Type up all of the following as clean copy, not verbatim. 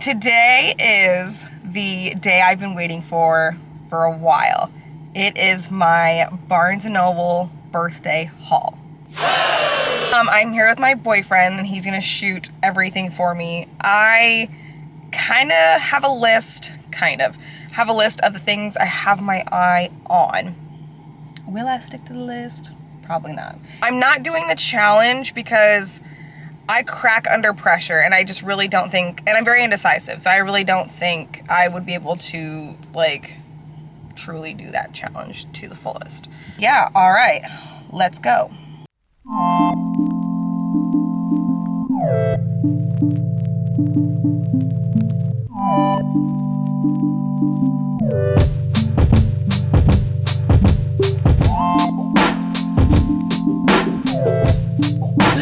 Today is the day I've been waiting for a while. It is my Barnes & Noble birthday haul. I'm here with my boyfriend and he's gonna shoot everything for me. I kind of have a list of the things I have my eye on. Will I stick to the list? Probably not. I'm not doing the challenge because I crack under pressure and I just really don't think, and I'm very indecisive, so I really don't think I would be able to like truly do that challenge to the fullest. Yeah, all right, let's go.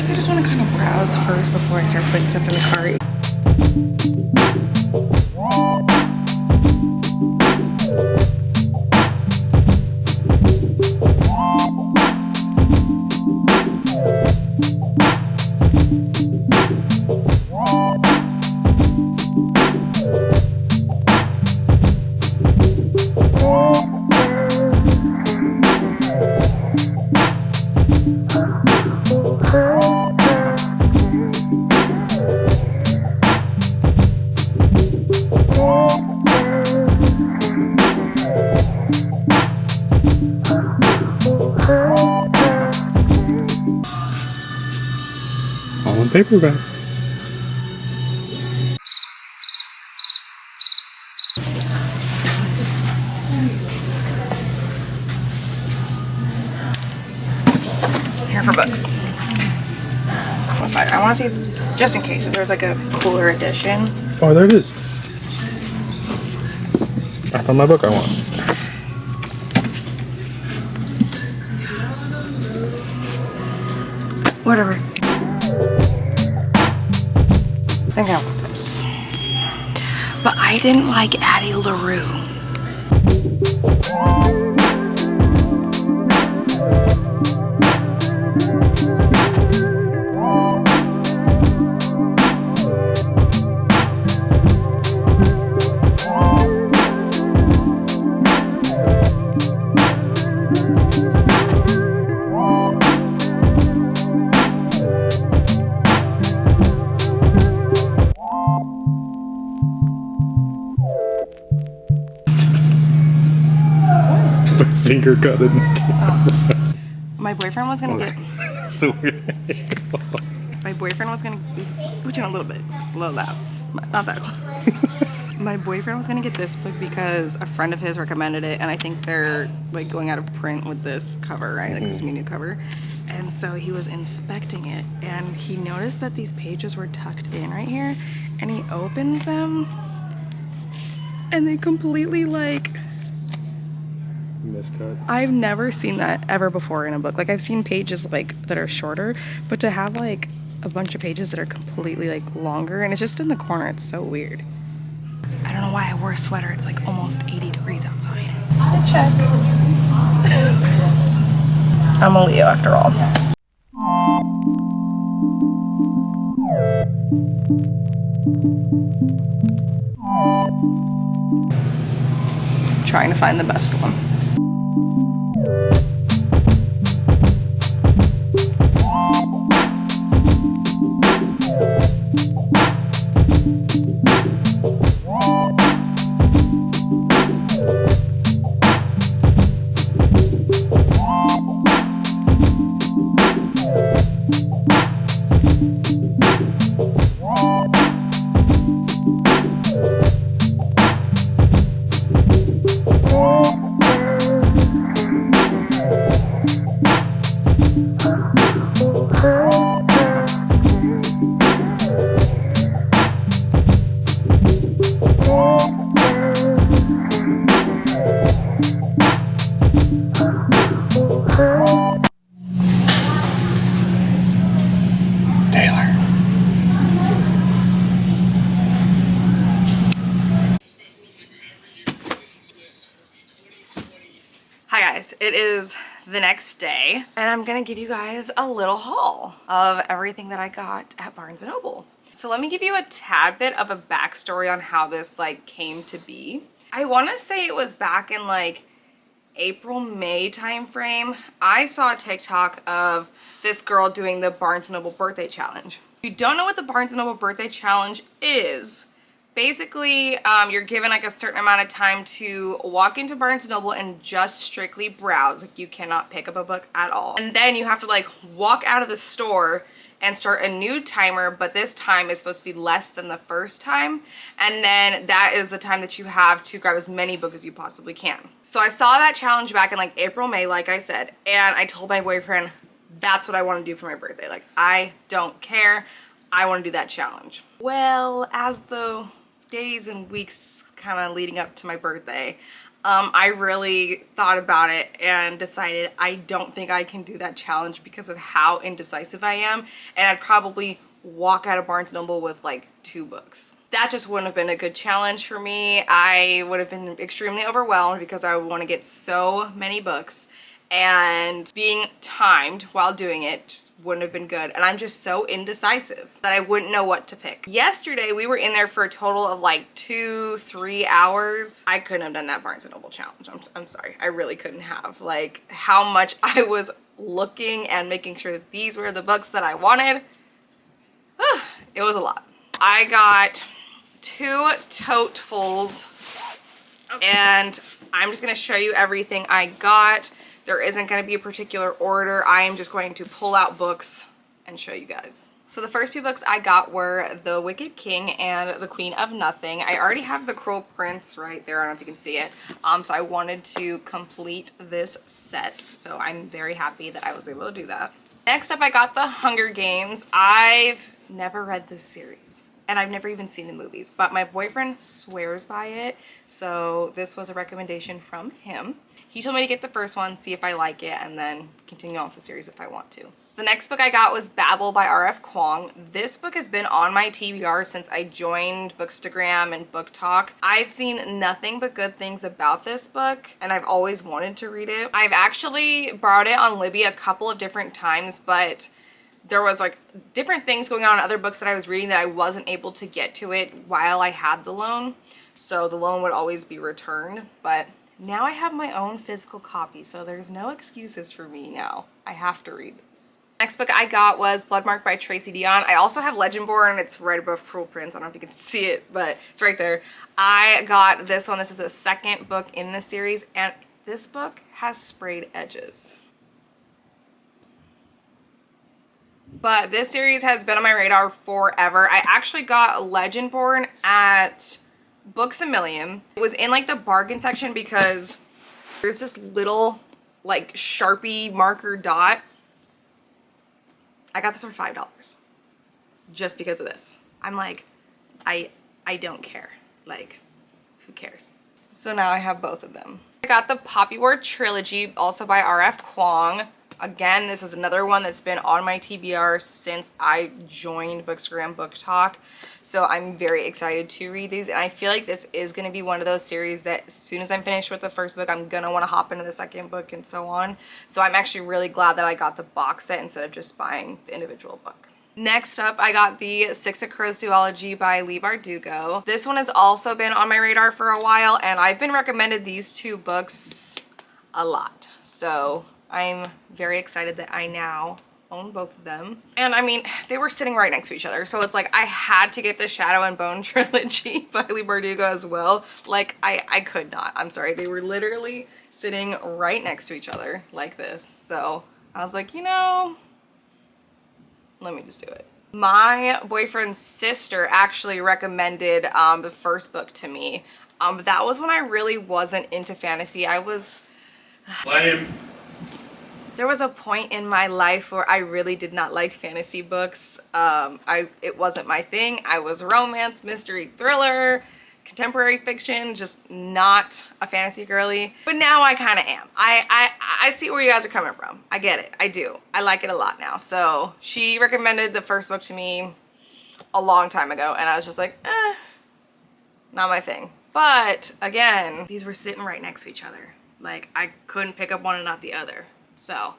I just want to kind of browse first before I start putting stuff in the cart. All in paperback. Here for books. What's that? I want to see, just in case, if there's like a cooler edition. Oh, there it is. I found my book I want. Whatever. I think I want this. But I didn't like Addie LaRue. Finger cut in the camera. My boyfriend was gonna get. It's a weird angle. My boyfriend was gonna be scooching a little bit. It's a little loud. Not that close. My boyfriend was gonna get this book because a friend of his recommended it, and I think they're like going out of print with this cover, right? Like this new cover. And so he was inspecting it, and he noticed that these pages were tucked in right here, and he opens them, and they completely like. Miscut. I've never seen that ever before in a book. Like I've seen pages like that are shorter, but to have like a bunch of pages that are completely like longer and it's just in the corner, it's so weird. I don't know why I wore a sweater. It's like almost 80 degrees outside. Check. I'm a Leo after all. Trying to find the best one. Hi guys, it is the next day, and I'm gonna give you guys a little haul of everything that I got at Barnes & Noble. So let me give you a tad bit of a backstory on how this like came to be. I wanna say it was back in like April, May timeframe. I saw a TikTok of this girl doing the Barnes & Noble birthday challenge. If you don't know what the Barnes & Noble birthday challenge is, basically you're given like a certain amount of time to walk into Barnes & Noble and just strictly browse. Like you cannot pick up a book at all. And then you have to like walk out of the store and start a new timer, but this time is supposed to be less than the first time. And then that is the time that you have to grab as many books as you possibly can. So I saw that challenge back in like April, May, like I said, and I told my boyfriend, that's what I want to do for my birthday. Like, I don't care. I want to do that challenge. Well, as the days and weeks kind of leading up to my birthday, I really thought about it and decided I don't think I can do that challenge because of how indecisive I am, and I'd probably walk out of Barnes & Noble with like 2 books. That just wouldn't have been a good challenge for me. I would have been extremely overwhelmed because I would want to get so many books, and being timed while doing it just wouldn't have been good. And I'm just so indecisive that I wouldn't know what to pick. Yesterday, we were in there for a total of like 2-3 hours. I couldn't have done that Barnes & Noble challenge. I'm sorry. I really couldn't have. Like, how much I was looking and making sure that these were the books that I wanted. It was a lot. I got 2 totefuls, and I'm just gonna show you everything I got. There isn't going to be a particular order. I am just going to pull out books and show you guys. So the first 2 books I got were The Wicked King and The Queen of Nothing. I already have The Cruel Prince right there. I don't know if you can see it. So I wanted to complete this set. So I'm very happy that I was able to do that. Next up, I got The Hunger Games. I've never read this series, and I've never even seen the movies, but my boyfriend swears by it. So this was a recommendation from him. He told me to get the first one, see if I like it, and then continue on with the series if I want to. The next book I got was Babel by R.F. Kuang. This book has been on my TBR since I joined Bookstagram and Book Talk. I've seen nothing but good things about this book, and I've always wanted to read it. I've actually borrowed it on Libby a couple of different times, but there was like different things going on in other books that I was reading that I wasn't able to get to it while I had the loan. So the loan would always be returned, but now I have my own physical copy, so there's no excuses for me now. I have to read this. Next book I got was Bloodmark by Tracy Deonn. I also have Legendborn. It's right above Cruel Prince. I don't know if you can see it, but it's right there. I got this one. This is the second book in the series, and this book has sprayed edges. But this series has been on my radar forever. I actually got Legendborn at Books A Million. It was in like the bargain section because there's this little like Sharpie marker dot. I got this for $5 just because of this. I'm like, I don't care. Like, who cares? So now I have both of them. I got the Poppy War trilogy, also by R.F. Kuang. Again, this is another one that's been on my TBR since I joined Bookstagram Book Talk. So I'm very excited to read these. And I feel like this is going to be one of those series that as soon as I'm finished with the first book, I'm going to want to hop into the second book and so on. So I'm actually really glad that I got the box set instead of just buying the individual book. Next up, I got the Six of Crows duology by Leigh Bardugo. This one has also been on my radar for a while, and I've been recommended these 2 books a lot. So I'm very excited that I now own both of them. And I mean, they were sitting right next to each other. So it's like I had to get the Shadow and Bone trilogy by Leigh Bardugo as well. Like I could not. I'm sorry. They were literally sitting right next to each other like this. So I was like, you know, let me just do it. My boyfriend's sister actually recommended the first book to me. That was when I really wasn't into fantasy. Lame. There was a point in my life where I really did not like fantasy books. It wasn't my thing. I was romance, mystery, thriller, contemporary fiction, just not a fantasy girly. But now I kind of am. I see where you guys are coming from. I get it. I do. I like it a lot now. So she recommended the first book to me a long time ago, and I was just like, not my thing. But again, these were sitting right next to each other. Like I couldn't pick up one and not the other. So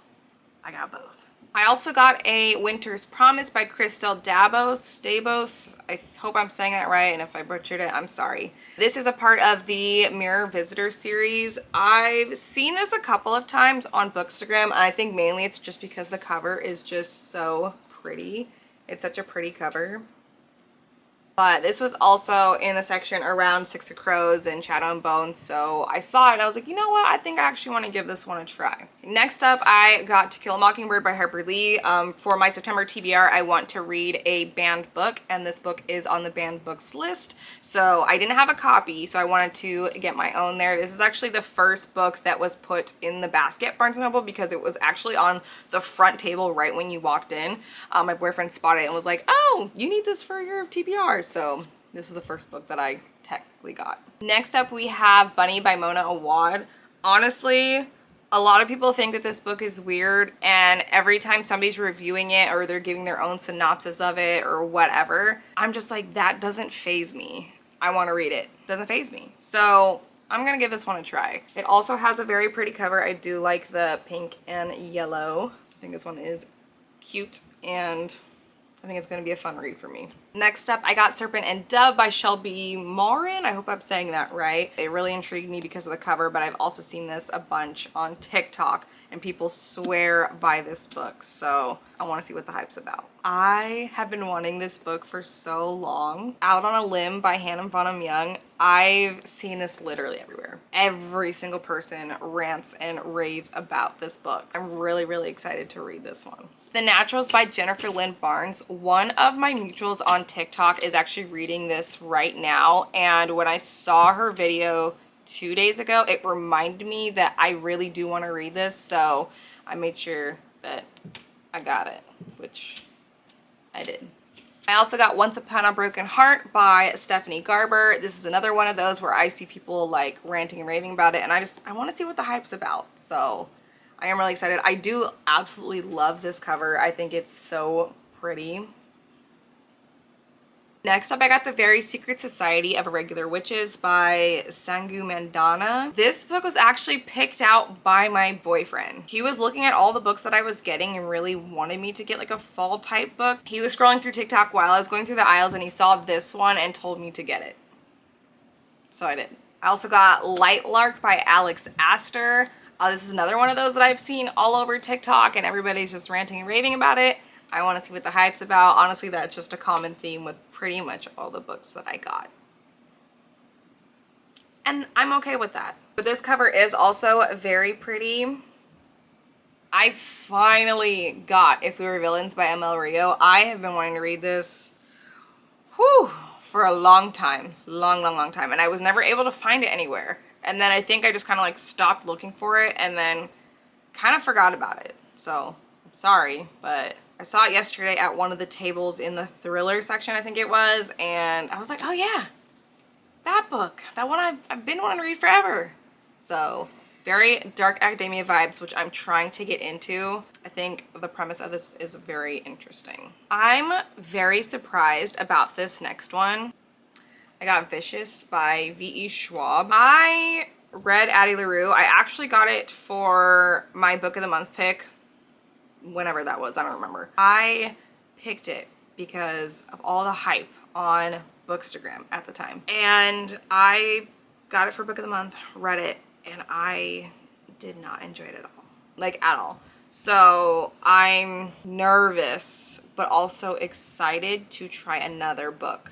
I got both. I also got a Winter's Promise by Christelle Dabos. I hope I'm saying that right, and if I butchered it, I'm sorry. This is a part of the Mirror Visitor series. I've seen this a couple of times on Bookstagram, and I think mainly it's just because the cover is just so pretty. It's such a pretty cover. But this was also in the section around Six of Crows and Shadow and Bone, so I saw it and I was like, you know what, I think I actually want to give this one a try. Next up, I got To Kill a Mockingbird by Harper Lee. For my September TBR, I want to read a banned book, and this book is on the banned books list, so I didn't have a copy, so I wanted to get my own there. This is actually the first book that was put in the basket at Barnes & Noble because it was actually on the front table right when you walked in. My boyfriend spotted it and was like, oh, you need this for your TBR. So this is the first book that I technically got. Next up, we have Bunny by Mona Awad. Honestly, a lot of people think that this book is weird, and every time somebody's reviewing it or they're giving their own synopsis of it or whatever, I'm just like, that doesn't faze me. I want to read it. Doesn't faze me. So I'm gonna give this one a try. It also has a very pretty cover. I do like the pink and yellow. I think this one is cute, and I think it's going to be a fun read for me. Next up, I got Serpent and Dove by Shelby Morin. I hope I'm saying that right. It really intrigued me because of the cover, but I've also seen this a bunch on TikTok, and people swear by this book, so I want to see what the hype's about. I have been wanting this book for so long. Out on a Limb by Hannah Bonham Young. I've seen this literally everywhere. Every single person rants and raves about this book. I'm really, really excited to read this one. The Naturals by Jennifer Lynn Barnes. One of my mutuals on TikTok is actually reading this right now, and when I saw her video 2 days ago, it reminded me that I really do want to read this, so I made sure that I got it, which I did. I also got Once Upon a Broken Heart by Stephanie Garber. This is another one of those where I see people like ranting and raving about it, and I want to see what the hype's about, so I am really excited. I do absolutely love this cover. I think it's so pretty. Next up, I got The Very Secret Society of Irregular Witches by Sangu Mandana. This book was actually picked out by my boyfriend. He was looking at all the books that I was getting and really wanted me to get like a fall type book. He was scrolling through TikTok while I was going through the aisles, and he saw this one and told me to get it. So I did. I also got Light Lark by Alex Astor. This is another one of those that I've seen all over TikTok, and everybody's just ranting and raving about it. I want to see what the hype's about. Honestly, that's just a common theme with pretty much all the books that I got. And I'm okay with that. But this cover is also very pretty. I finally got If We Were Villains by ML Rio. I have been wanting to read this for a long time. Long time. And I was never able to find it anywhere. And then I think I just kind of like stopped looking for it and then kind of forgot about it. So I'm sorry, but I saw it yesterday at one of the tables in the thriller section, I think it was, and I was like, oh yeah, that book, that one I've been wanting to read forever. So very dark academia vibes, which I'm trying to get into. I think the premise of this is very interesting. I'm very surprised about this next one. I got Vicious by V.E. Schwab. I read Addie LaRue. I actually got it for my book of the month pick. Whenever that was, I don't remember. I picked it because of all the hype on Bookstagram at the time. And I got it for book of the month, read it, and I did not enjoy it at all. Like, at all. So I'm nervous, but also excited to try another book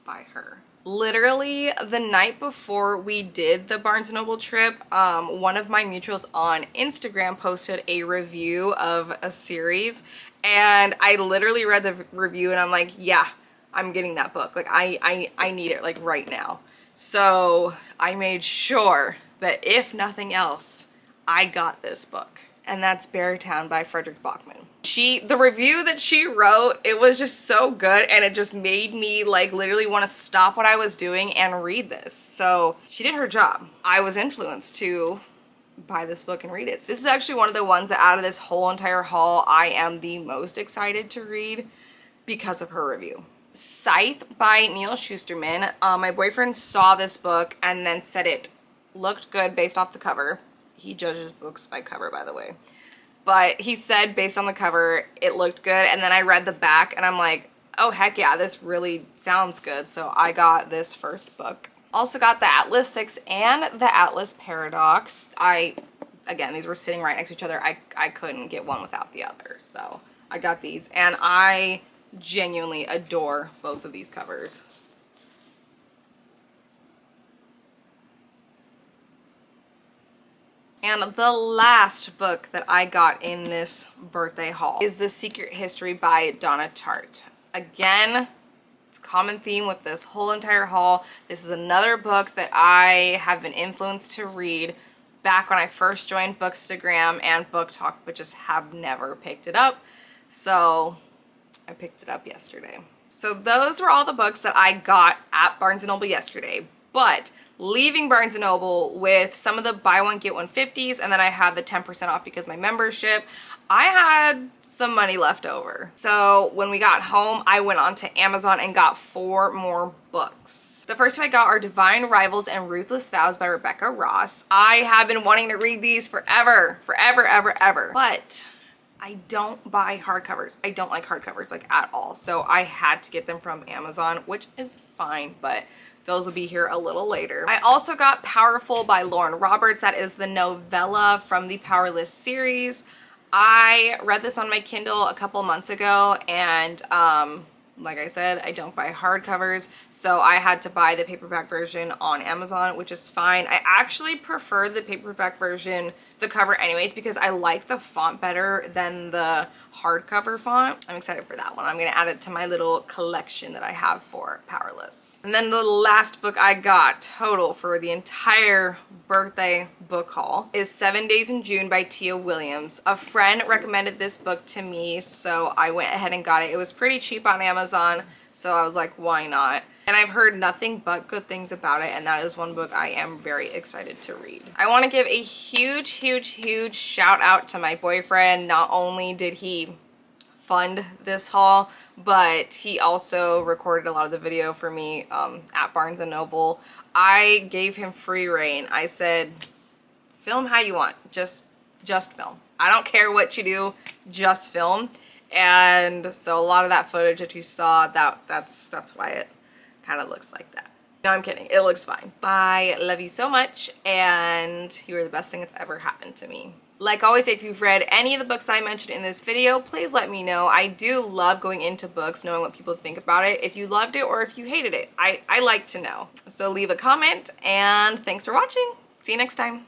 by her. Literally the night before we did the Barnes & Noble trip, one of my mutuals on Instagram posted a review of a series, and I literally read the review and I'm like, yeah, I'm getting that book. Like I need it like right now. So I made sure that if nothing else, I got this book. And that's Beartown by Frederick Bachman. The review that she wrote, it was just so good, and it just made me like literally want to stop what I was doing and read this. So she did her job. I was influenced to buy this book and read it. So this is actually one of the ones that out of this whole entire haul, I am the most excited to read because of her review. Scythe by Neil Shusterman. My boyfriend saw this book and then said it looked good based off the cover. He judges books by cover, by the way. but he said based on the cover it looked good, and then I read the back and I'm like, oh heck yeah, this really sounds good. So I got this first book. Also got the Atlas 6 and the Atlas Paradox. Again, these were sitting right next to each other. I couldn't get one without the other, so I got these, and I genuinely adore both of these covers. And the last book that I got in this birthday haul is The Secret History by Donna Tartt. Again, it's a common theme with this whole entire haul. This is another book that I have been influenced to read back when I first joined Bookstagram and Book Talk, but just have never picked it up. So I picked it up yesterday. So those were all the books that I got at Barnes & Noble yesterday, but leaving Barnes & Noble with some of the buy one get one 50s, and then I had the 10% off because my membership, I had some money left over. So when we got home, I went on to Amazon and got 4 more books. The first two I got are Divine Rivals and Ruthless Vows by Rebecca Ross. I have been wanting to read these forever, ever. But I don't buy hardcovers. I don't like hardcovers like at all. So I had to get them from Amazon, which is fine, but those will be here a little later. I also got Powerful by Lauren Roberts. That is the novella from the Powerless series. I read this on my Kindle a couple months ago, and like I said, I don't buy hardcovers, so I had to buy the paperback version on Amazon, which is fine. I actually prefer the paperback version, the cover anyways, because I like the font better than the hardcover font. I'm excited for that one. I'm going to add it to my little collection that I have for Powerless. And then the last book I got total for the entire birthday book haul is 7 Days in June by Tia Williams. A friend recommended this book to me, so I went ahead and got it. It was pretty cheap on Amazon, so I was like, why not? And I've heard nothing but good things about it, and that is one book I am very excited to read. I want to give a huge shout out to my boyfriend. Not only did he fund this haul, but he also recorded a lot of the video for me at Barnes & Noble. I gave him free reign. I said, film how you want, just film. I don't care what you do, just film. And so a lot of that footage that you saw, that's why it kind of looks like that. No, I'm kidding. It looks fine. I love you so much, and you are the best thing that's ever happened to me. Like always, if you've read any of the books I mentioned in this video, please let me know. I do love going into books, knowing what people think about it. If you loved it or if you hated it, I like to know. So leave a comment, and thanks for watching. See you next time.